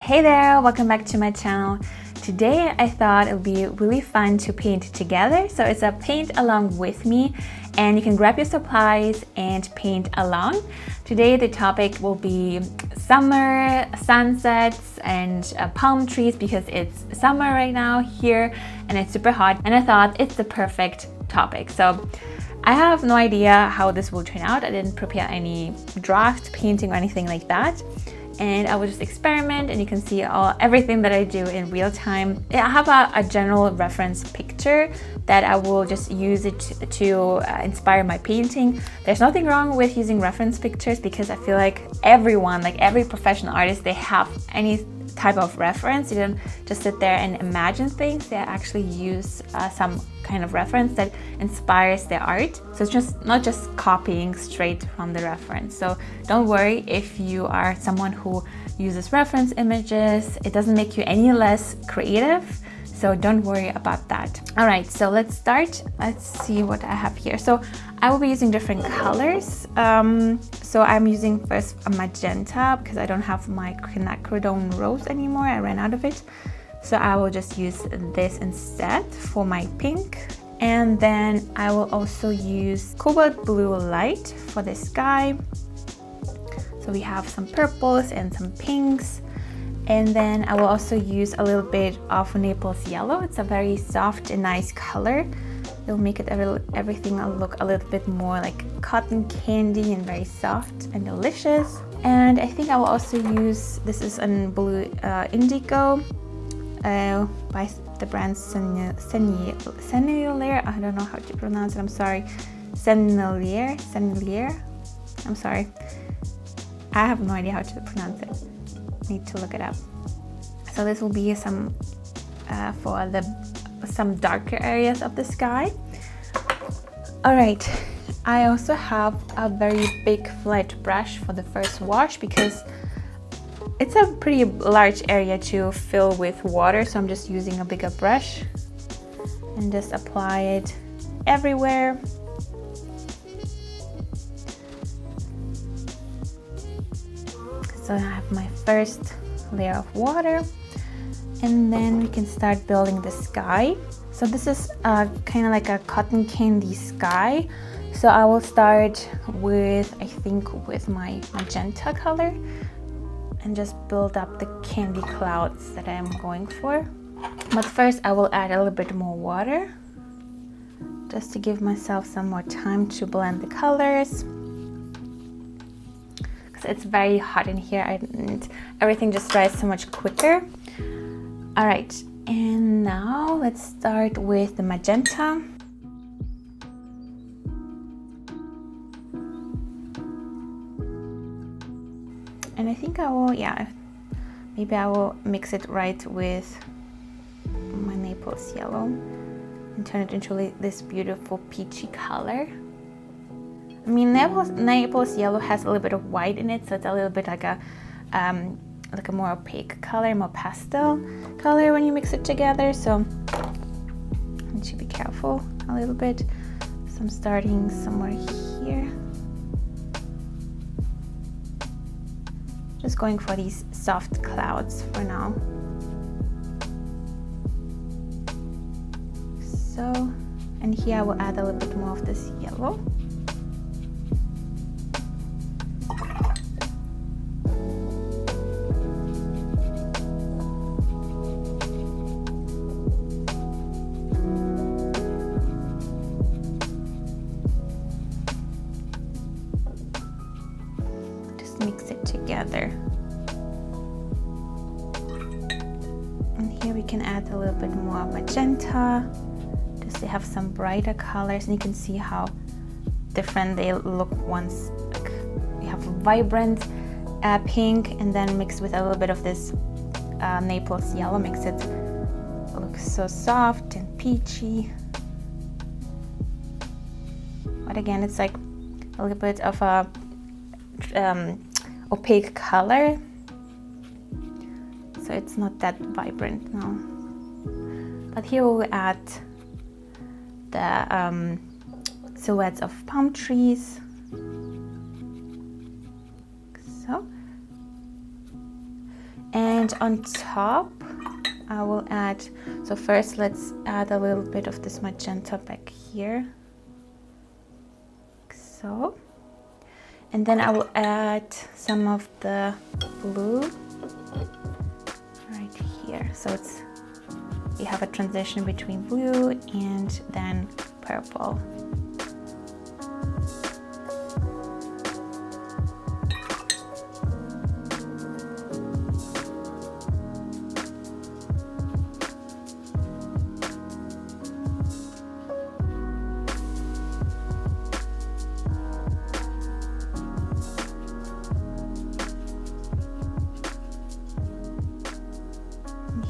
Hey there, welcome back to my channel. Today I thought it would be really fun to paint together. So it's a paint along with me and you can grab your supplies and paint along. Today the topic will be summer, sunsets and palm trees because it's summer right now here and it's super hot, and I thought it's the perfect topic. So I have no idea how this will turn out. I didn't prepare any draft painting or anything like that. And I will just experiment, and you can see everything that I do in real time. I have a general reference picture that I will just use it to inspire my painting. There's nothing wrong with using reference pictures because I feel like everyone, like every professional artist, they have any type of reference. You don't just sit there and imagine things. They actually use some kind of reference that inspires their art. So it's just not just copying straight from the reference. So don't worry if you are someone who uses reference images. It doesn't make you any less creative. So don't worry about that. All right, so let's start. Let's see what I have here. So I will be using different colors. So I'm using first a magenta because I don't have my quinacridone rose anymore. I ran out of it. So I will just use this instead for my pink. And then I will also use cobalt blue light for the sky. So we have some purples and some pinks. And then I will also use a little bit of Naples yellow. It's a very soft and nice color. It'll make it everything look a little bit more like cotton candy and very soft and delicious. And I think I will also use, this is in blue indigo by the brand Sennelier. I don't know how to pronounce it, I'm sorry. Sennelier. I'm sorry. I have no idea how to pronounce it. Need to look it up. So this will be some for some darker areas of the sky. All right, I also have a very big flat brush for the first wash because it's a pretty large area to fill with water, so I'm just using a bigger brush and just apply it everywhere. So I have my first layer of water, and then we can start building the sky. So this is kind of like a cotton candy sky. So I will start with, I think, with my magenta color and just build up the candy clouds that I'm going for. But first I will add a little bit more water just to give myself some more time to blend the colors. It's very hot in here and everything just dries so much quicker. All right, and now let's start with the magenta. And I think I will, maybe I will mix it right with my Naples yellow and turn it into this beautiful peachy color. I mean, Naples yellow has a little bit of white in it, so it's a little bit like a more opaque color, more pastel color when you mix it together. So you should be careful a little bit. So I'm starting somewhere here. Just going for these soft clouds for now. So, and here I will add a little bit more of this yellow. Mix it together. And here we can add a little bit more magenta just to have some brighter colors, and you can see how different they look once like we have a vibrant pink and then mixed with a little bit of this Naples yellow makes it look so soft and peachy. But again, it's like a little bit of a opaque color, so it's not that vibrant now. But here we'll add the silhouettes of palm trees. So, and And on top, I will add, so first let's add a little bit of this magenta back here. Like so. And then I will add some of the blue right here. So it's, you have a transition between blue and then purple.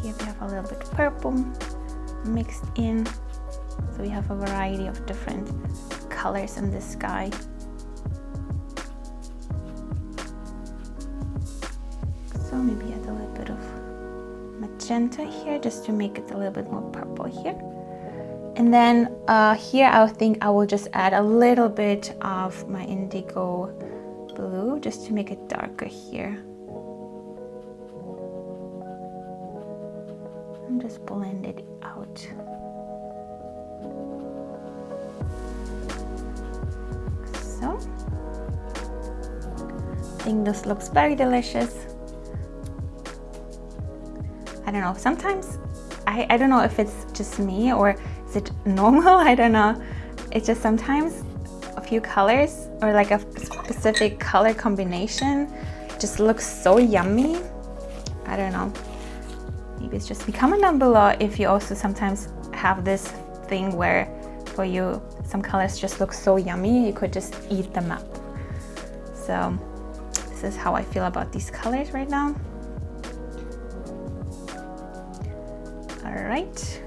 Here we have a little bit purple mixed in, so we have a variety of different colors in the sky. So maybe add a little bit of magenta here just to make it a little bit more purple here. And then here I think I will just add a little bit of my indigo blue just to make it darker here. And just blend it out. So, I think this looks very delicious. I don't know, sometimes, I don't know if it's just me or is it normal, I don't know. It's just sometimes a few colors or like a specific color combination just looks so yummy. I don't know. Maybe it's just me. Comment down below if you also sometimes have this thing where for you some colors just look so yummy you could just eat them up. So this is how I feel about these colors right now. All right,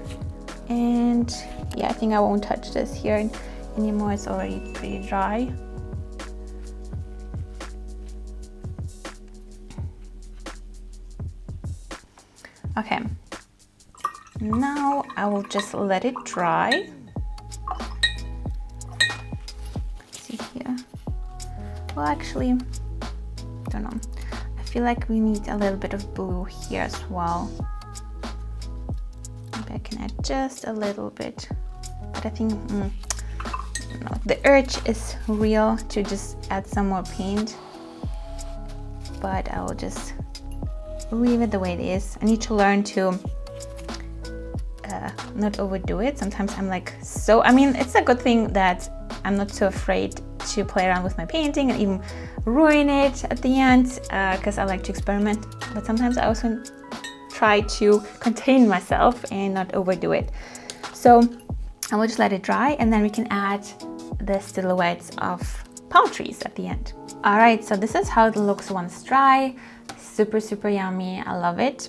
and yeah, I think I won't touch this here anymore. It's already pretty dry. Okay, now I will just let it dry. See here. Well, actually, don't know. I feel like we need a little bit of blue here as well. Maybe I can add just a little bit, but I think no, the urge is real to just add some more paint, but I will just leave it the way it is. I need to learn to not overdo it. Sometimes I'm like so, I mean, it's a good thing that I'm not so afraid to play around with my painting and even ruin it at the end, because I like to experiment, but sometimes I also try to contain myself and not overdo it. So I will just let it dry and then we can add the silhouettes of palm trees at the end. All right, so this is how it looks once dry. Super, super yummy. I love it.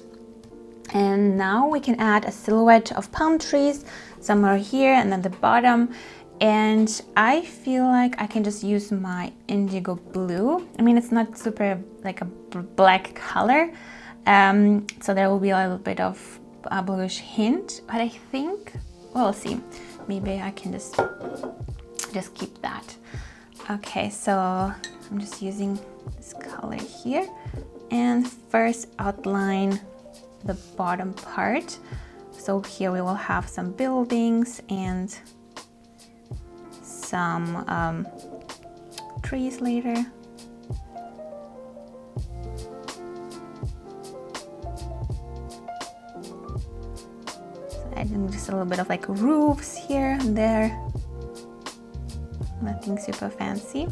And now we can add a silhouette of palm trees somewhere here and then the bottom. And I feel like I can just use my indigo blue. I mean, it's not super like a black color. So there will be a little bit of a bluish hint, but I think, well, we'll see. Maybe I can just keep that. Okay, so I'm just using this color here. And first outline the bottom part. So here we will have some buildings and some trees later. So adding just a little bit of like roofs here and there. Nothing super fancy.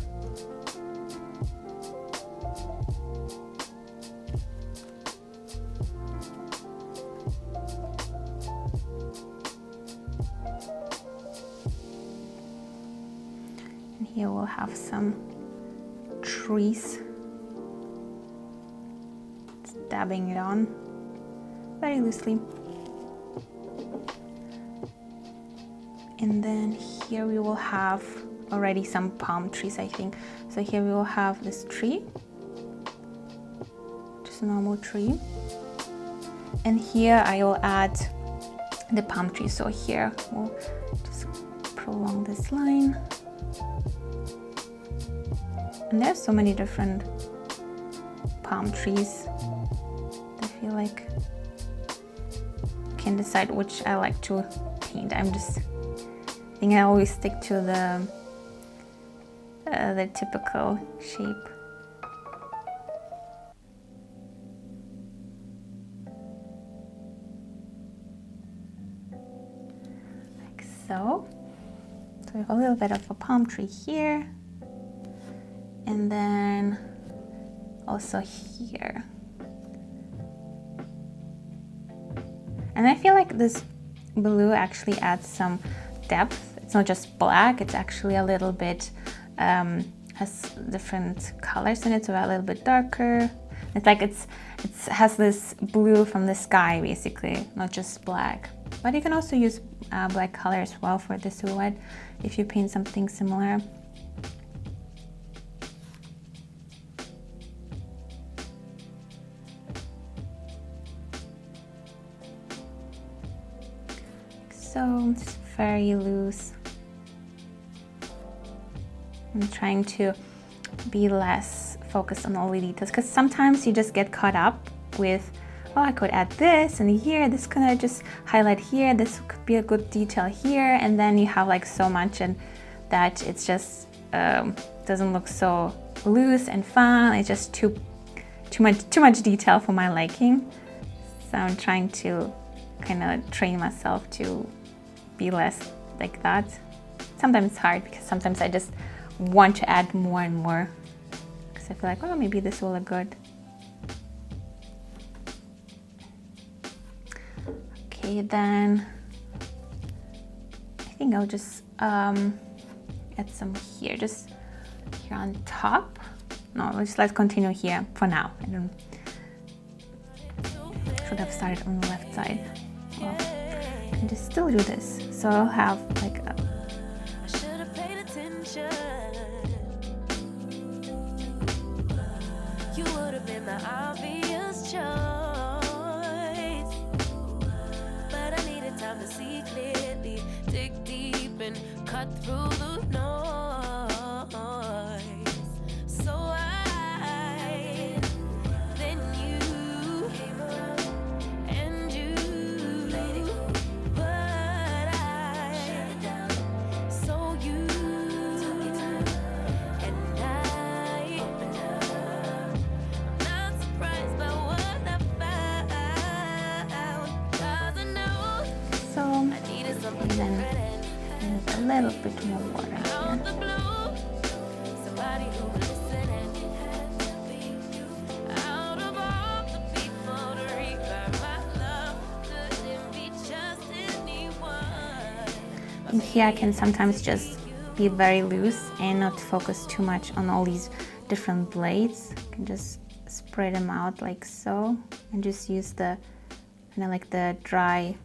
Here we'll have some trees, dabbing it on very loosely. And then here we will have already some palm trees, I think. So here we will have this tree, just a normal tree. And here I will add the palm tree. So here we'll just prolong this line. And there's so many different palm trees. I feel like can decide which I like to paint. I think I always stick to the typical shape. Like so. So we have a little bit of a palm tree here, and then also here. And I feel like this blue actually adds some depth. It's not just black, it's actually a little bit, has different colors in it, so a little bit darker. It's like it has this blue from the sky, basically, not just black. But you can also use black color as well for the silhouette if you paint something similar. So it's very loose. I'm trying to be less focused on all the details, because sometimes you just get caught up with, oh, I could add this and here, this could I just highlight here, this could be a good detail here, and then you have like so much, and that it's just doesn't look so loose and fun. It's just too much detail for my liking. So I'm trying to kind of train myself to be less like that. Sometimes it's hard because sometimes I just want to add more and more because I feel like, oh, maybe this will look good. Okay, then I think I'll just add some here, just here on top. No, let's continue here for now. I should have started on the left side. Well, I can just still do this. So I'll have like a cut through the noise. So I, then you, and you, but I, so you, and I'm not surprised by what I found, 'cause I know so, I needed something different. a little bit more water here. And here I can sometimes just be very loose and not focus too much on all these different blades. I can just spread them out like so and just use the kind of like the dry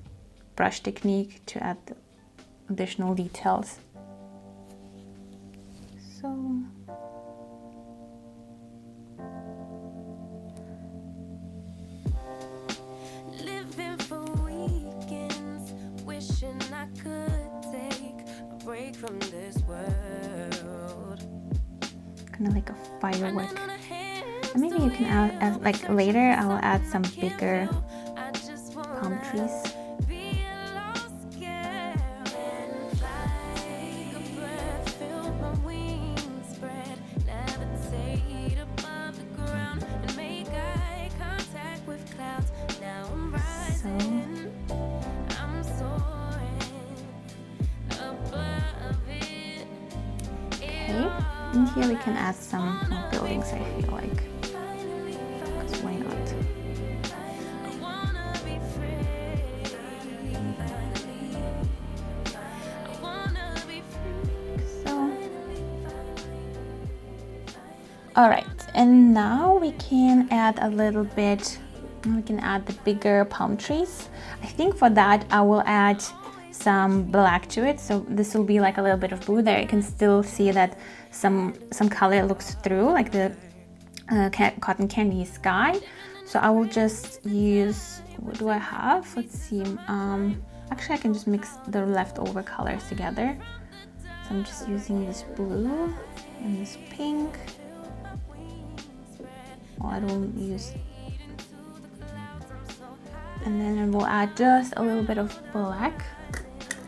brush technique to add the additional details. So living for weekends, wishing I could take a break from this world. kind of like a firework. And maybe you can add like later I'll add some bigger palm trees. And here we can add some more buildings, I feel like, because why not? So, all right, and now we can add a little bit, we can add the bigger palm trees. I think for that I will add some black to it, so this will be like a little bit of blue there. You can still see that some color looks through, like the cotton candy sky. So I will just use, what do I have? Let's see, actually I can just mix the leftover colors together. So I'm just using this blue and this pink. Oh, I don't use, And then we'll add just a little bit of black.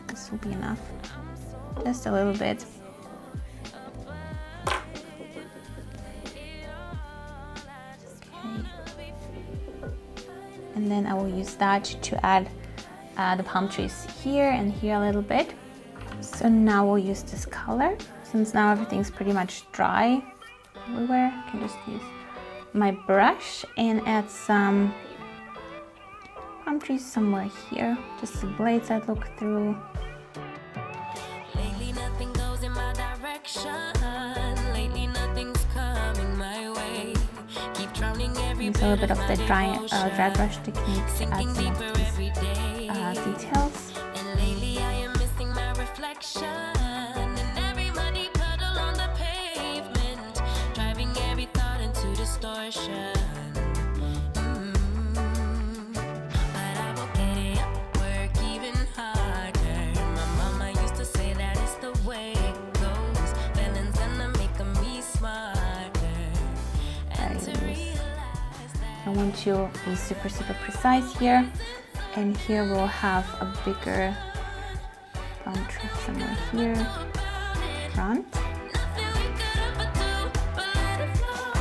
This will be enough. Just a little bit. Okay. And then I will use that to add the palm trees here and here a little bit. So now we'll use this color. Since now everything's pretty much dry everywhere, I can just use my brush and add some palm trees somewhere here. Just the blades I look through. Lately nothing goes in my direction. Lately nothing's coming my way. Keep drowning every Use a little bit of the dry brush technique to add some deeper of these every day. details. And lately I am missing my reflection. And every muddy puddle on the pavement, driving every thought into distortion. But I will get it up, work even harder. My mama used to say that it's the way it goes. Feelings gonna make me smarter. And to realize that I want to be super precise here. And here we'll have a bigger palm tree somewhere here, front. nothing we could ever do but let it flow.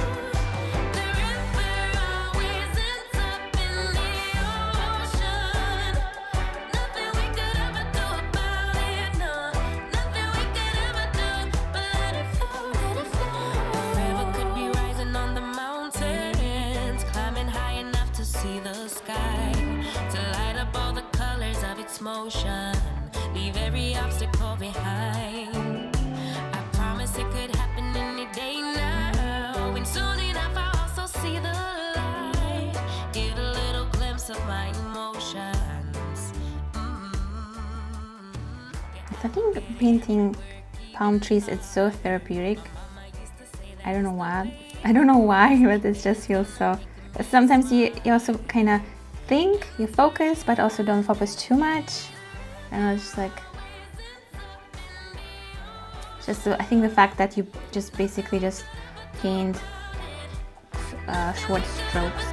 The river always ends up in the ocean. Nothing we could ever do about it, no. Nothing we could ever do but let it flow, let it flow. The river could be rising on the mountains, climbing high enough to see the sky, to light up all the colors of its motion, leave every obstacle behind. I promise it could happen any day now, and soon enough I'll also see the light, get a little glimpse of my emotions. I think painting palm trees is so therapeutic. I don't know why. But it just feels so. But sometimes you also kind of think, you focus, but also don't focus too much. And it's just like, I think the fact that you just basically just paint short strokes.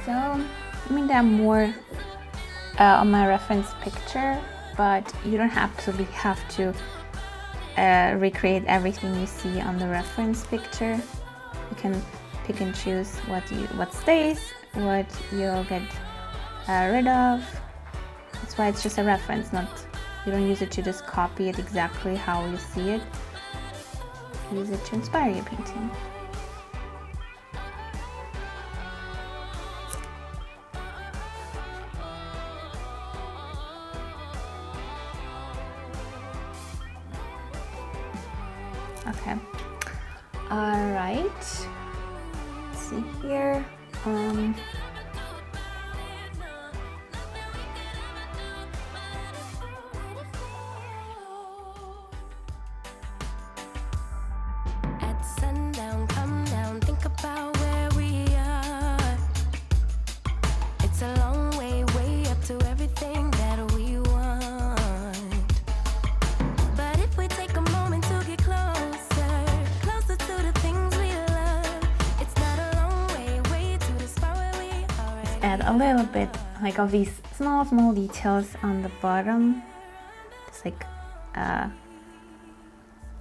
So, I mean, there are more on my reference picture, but you don't absolutely have to recreate everything you see on the reference picture. You can pick and choose what stays, what you'll get rid of. That's why it's just a reference, you don't use it to just copy it exactly how you see it. Use it to inspire your painting. Okay. All right. Let's see here. At sundown, come down, think about where we are. It's a long way up to everything that we want. But if we take a moment to get closer to the things we love, it's not a long way to the spot where we are. Add a little bit like of these small details on the bottom. Just like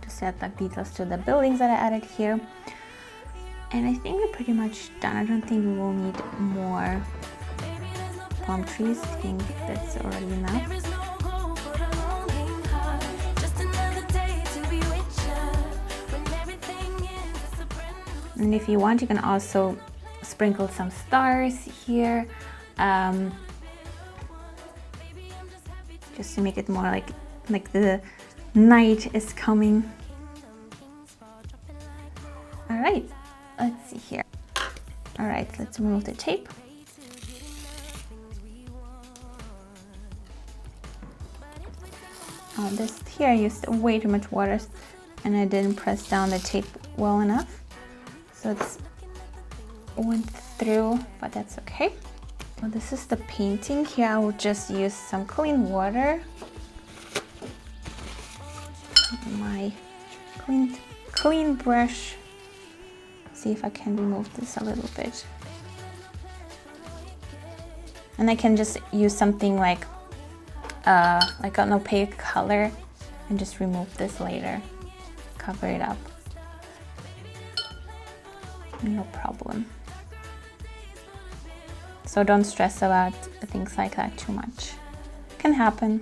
just add like details to the buildings that I added here. And I think we're pretty much done. I don't think we will need more palm trees. I think that's already enough. There is no goal for the longing heart, just another day to be with you. When everything ends, it's a brand new. And if you want, you can also sprinkle some stars here, just to make it more like the night is coming. All right, let's see here. All right, let's remove the tape. Oh, this here I used way too much water and I didn't press down the tape well enough. So it's went through, but that's okay. Well, this is the painting. Here I will just use some clean water. My clean brush. See if I can remove this a little bit. And I can just use something like an opaque color and just remove this later. Cover it up. No problem. So don't stress about things like that too much. Can happen.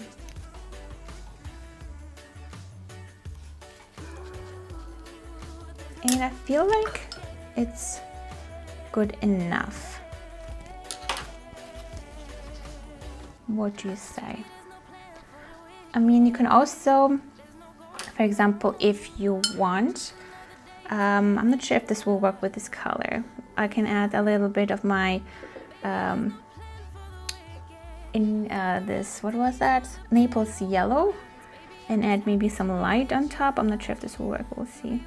And I feel like it's good enough. What do you say? I mean, you can also, for example, if you want, I'm not sure if this will work with this color. I can add a little bit of my, this, what was that? Naples yellow, and add maybe some light on top. I'm not sure if this will work, we'll see.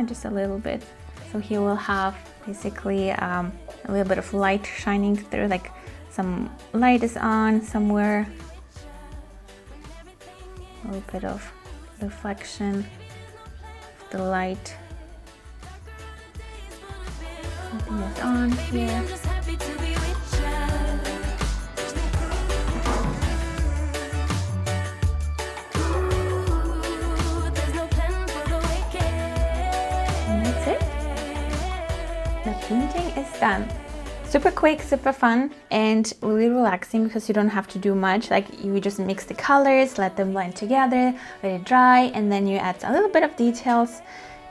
Just a little bit. So here we'll have basically a little bit of light shining through, like some light is on somewhere. A little bit of reflection of the light. Something is on here. And that's it. The painting is done. Super quick, super fun, and really relaxing because you don't have to do much. Like, you just mix the colors, let them blend together, let it dry, and then you add a little bit of details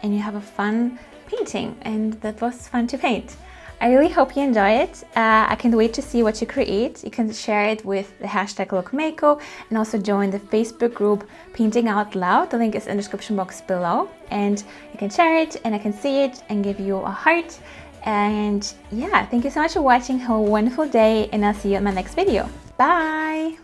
and you have a fun painting. And that was fun to paint. I really hope you enjoy it. I can't wait to see what you create. You can share it with the hashtag #LookMako and also join the Facebook group Painting Out Loud. The link is in the description box below, and you can share it and I can see it and give you a heart. And yeah, thank you so much for watching. Have a wonderful day, and I'll see you in my next video. Bye!